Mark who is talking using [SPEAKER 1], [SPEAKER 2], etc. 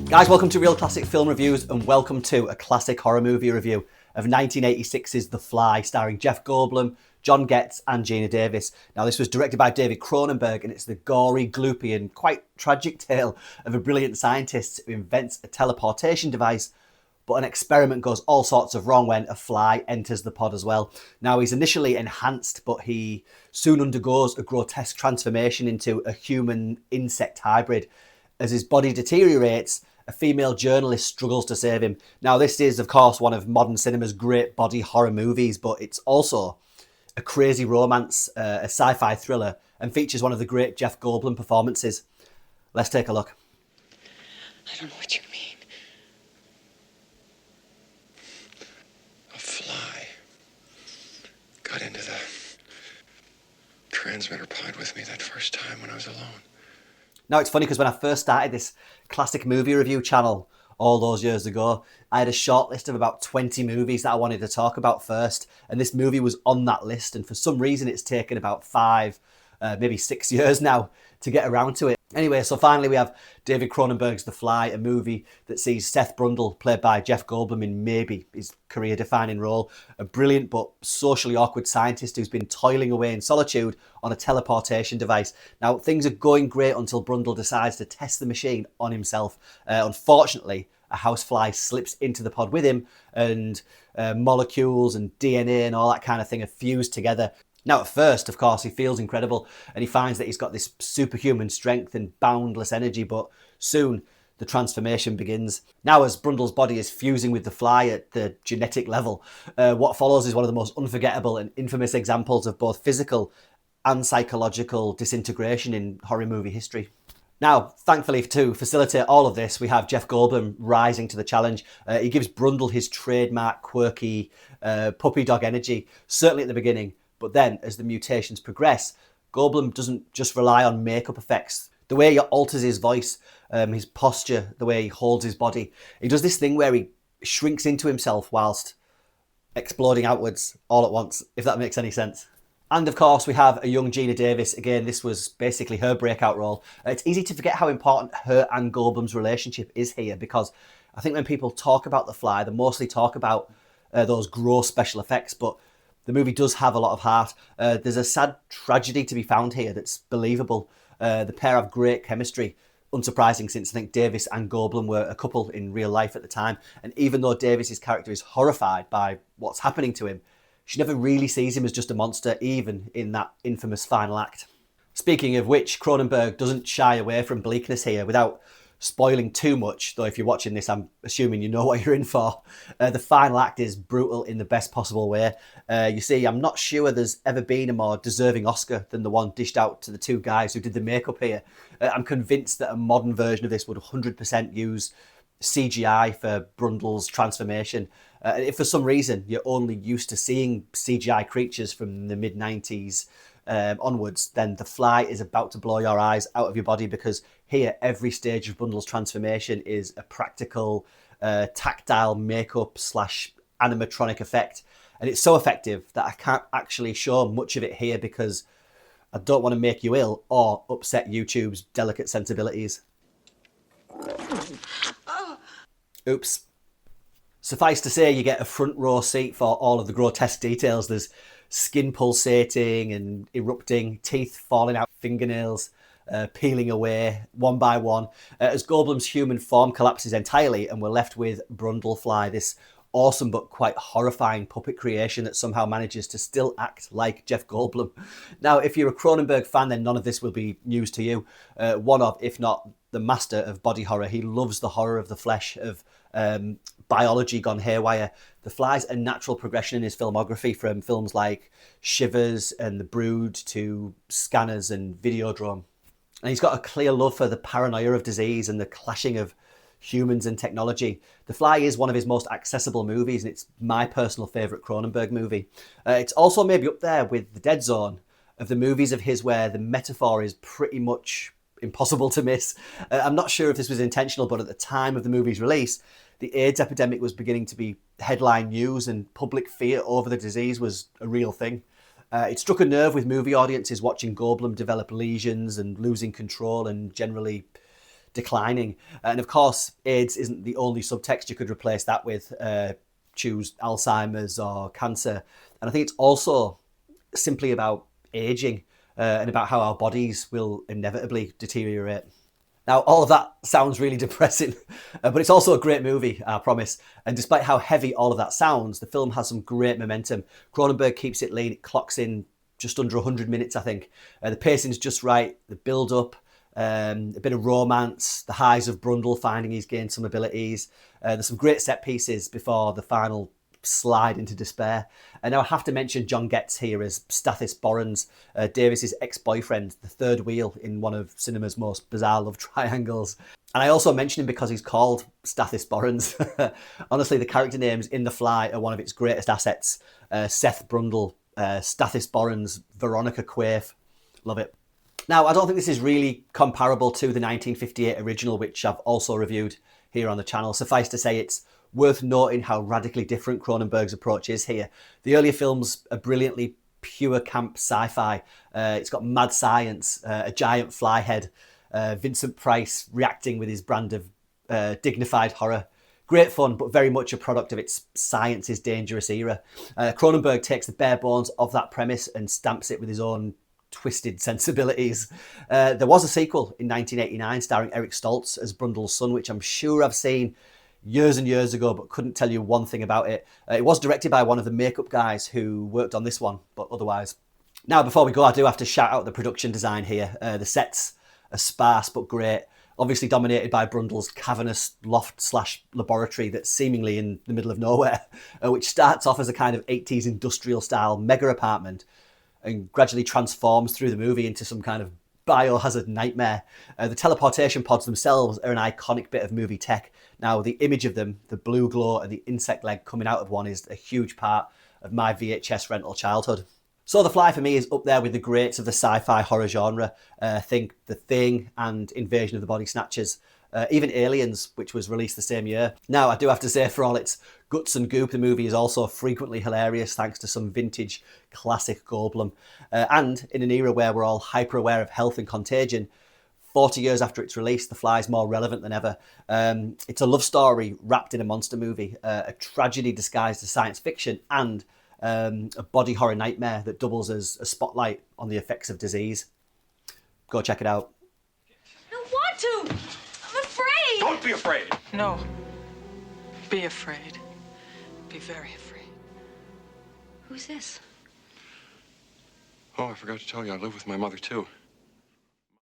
[SPEAKER 1] Guys, welcome to Real Classic Film Reviews and welcome to a classic horror movie review of 1986's The Fly, starring Jeff Goldblum, John Getz and Geena Davis. Now, this was directed by David Cronenberg and it's the gory, gloopy and quite tragic tale of a brilliant scientist who invents a teleportation device, but an experiment goes all sorts of wrong when a fly enters the pod as well. Now, he's initially enhanced, but he soon undergoes a grotesque transformation into a human-insect hybrid. As his body deteriorates, a female journalist struggles to save him. Now, this is, of course, one of modern cinema's great body horror movies, but it's also a crazy romance, a sci-fi thriller, and features one of the great Jeff Goldblum performances. Let's take a look.
[SPEAKER 2] I don't know what you mean. A fly got into the transmitter pod with me that first time when I was alone.
[SPEAKER 1] Now, it's funny because when I first started this classic movie review channel all those years ago, I had a short list of about 20 movies that I wanted to talk about first. And this movie was on that list. And for some reason, it's taken about 5, maybe 6 years now to get around to it. Anyway, so finally we have David Cronenberg's The Fly, a movie that sees Seth Brundle, played by Jeff Goldblum in maybe his career-defining role, a brilliant but socially awkward scientist who's been toiling away in solitude on a teleportation device. Now, things are going great until Brundle decides to test the machine on himself. Unfortunately, a housefly slips into the pod with him and molecules and DNA and all that kind of thing are fused together. Now, at first, of course, he feels incredible and he finds that he's got this superhuman strength and boundless energy, but soon the transformation begins. Now, as Brundle's body is fusing with the fly at the genetic level, what follows is one of the most unforgettable and infamous examples of both physical and psychological disintegration in horror movie history. Now, thankfully, to facilitate all of this, we have Jeff Goldblum rising to the challenge. He gives Brundle his trademark quirky puppy dog energy, certainly at the beginning. But then, as the mutations progress, Goldblum doesn't just rely on makeup effects. The way he alters his voice, his posture, the way he holds his body, he does this thing where he shrinks into himself whilst exploding outwards all at once, if that makes any sense. And of course, we have a young Geena Davis. Again, this was basically her breakout role. It's easy to forget how important her and Goldblum's relationship is here, because I think when people talk about The Fly, they mostly talk about those gross special effects, but the movie does have a lot of heart. There's a sad tragedy to be found here that's believable. The pair have great chemistry, unsurprising since I think Davis and Goldblum were a couple in real life at the time. And even though Davis's character is horrified by what's happening to him, she never really sees him as just a monster, even in that infamous final act. Speaking of which, Cronenberg doesn't shy away from bleakness here without spoiling too much, though if you're watching this, I'm assuming you know what you're in for. The final act is brutal in the best possible way. You see, I'm not sure there's ever been a more deserving Oscar than the one dished out to the two guys who did the makeup here. I'm convinced that a modern version of this would 100% use CGI for Brundle's transformation. If for some reason you're only used to seeing CGI creatures from the mid-90s onwards, then The Fly is about to blow your eyes out of your body, because here every stage of Brundle's transformation is a practical tactile makeup / animatronic effect, and it's so effective that I can't actually show much of it here because I don't want to make you ill or upset YouTube's delicate sensibilities. Oops. Suffice to say, you get a front row seat for all of the grotesque details. There's skin pulsating and erupting, teeth falling out, fingernails peeling away one by one, as Goldblum's human form collapses entirely and we're left with Brundlefly, this awesome but quite horrifying puppet creation that somehow manages to still act like Jeff Goldblum. Now, if you're a Cronenberg fan, then none of this will be news to you. One of, if not the master of body horror. He loves the horror of the flesh, of biology gone haywire. The Fly's a natural progression in his filmography, from films like Shivers and The Brood to Scanners and Videodrome. And he's got a clear love for the paranoia of disease and the clashing of humans and technology. The Fly is one of his most accessible movies, and it's my personal favourite Cronenberg movie. It's also maybe up there with The Dead Zone of the movies of his where the metaphor is pretty much impossible to miss. I'm not sure if this was intentional, but at the time of the movie's release, the AIDS epidemic was beginning to be headline news and public fear over the disease was a real thing. It struck a nerve with movie audiences watching Goldblum develop lesions and losing control and generally declining. And of course, AIDS isn't the only subtext you could replace that with. Choose Alzheimer's or cancer. And I think it's also simply about aging and about how our bodies will inevitably deteriorate. Now, all of that sounds really depressing, but it's also a great movie, I promise. And despite how heavy all of that sounds, the film has some great momentum. Cronenberg keeps it lean. It clocks in just under 100 minutes, I think. The pacing's just right, the build-up, a bit of romance, the highs of Brundle finding he's gained some abilities. There's some great set pieces before the final slide into despair. And now I have to mention John Getz here as Stathis Borans, Davis's ex-boyfriend, the third wheel in one of cinema's most bizarre love triangles. And I also mention him because he's called Stathis Borans. Honestly, the character names in The Fly are one of its greatest assets. Seth Brundle, Stathis Borans, Veronica Quaife. Love it. Now, I don't think this is really comparable to the 1958 original, which I've also reviewed here on the channel. Suffice to say, it's worth noting how radically different Cronenberg's approach is here. The earlier films are brilliantly pure camp sci-fi. It's got mad science, a giant fly head, Vincent Price reacting with his brand of dignified horror. Great fun, but very much a product of its science is dangerous era. Cronenberg takes the bare bones of that premise and stamps it with his own twisted sensibilities. There was a sequel in 1989 starring Eric Stoltz as Brundle's son, which I'm sure I've seen years and years ago, but couldn't tell you one thing about it. It was directed by one of the makeup guys who worked on this one, but otherwise. Now, before we go, I do have to shout out the production design here. The sets are sparse but great, obviously dominated by Brundle's cavernous loft/laboratory that's seemingly in the middle of nowhere, which starts off as a kind of 80s industrial style mega apartment and gradually transforms through the movie into some kind of biohazard nightmare. The teleportation pods themselves are an iconic bit of movie tech. Now, the image of them, the blue glow and the insect leg coming out of one, is a huge part of my VHS rental childhood. So The Fly for me is up there with the greats of the sci-fi horror genre. Think The Thing and Invasion of the Body Snatchers. Even Aliens, which was released the same year. Now, I do have to say, for all its guts and goop, the movie is also frequently hilarious thanks to some vintage classic Goldblum. And in an era where we're all hyper-aware of health and contagion, 40 years after its release, The Fly is more relevant than ever. It's a love story wrapped in a monster movie, a tragedy disguised as science fiction, and a body horror nightmare that doubles as a spotlight on the effects of disease. Go check it out.
[SPEAKER 3] I don't want to! I'm afraid!
[SPEAKER 2] Don't be afraid.
[SPEAKER 4] No. Be afraid. Be very afraid.
[SPEAKER 3] Who's this?
[SPEAKER 2] Oh, I forgot to tell you, I live with my mother, too.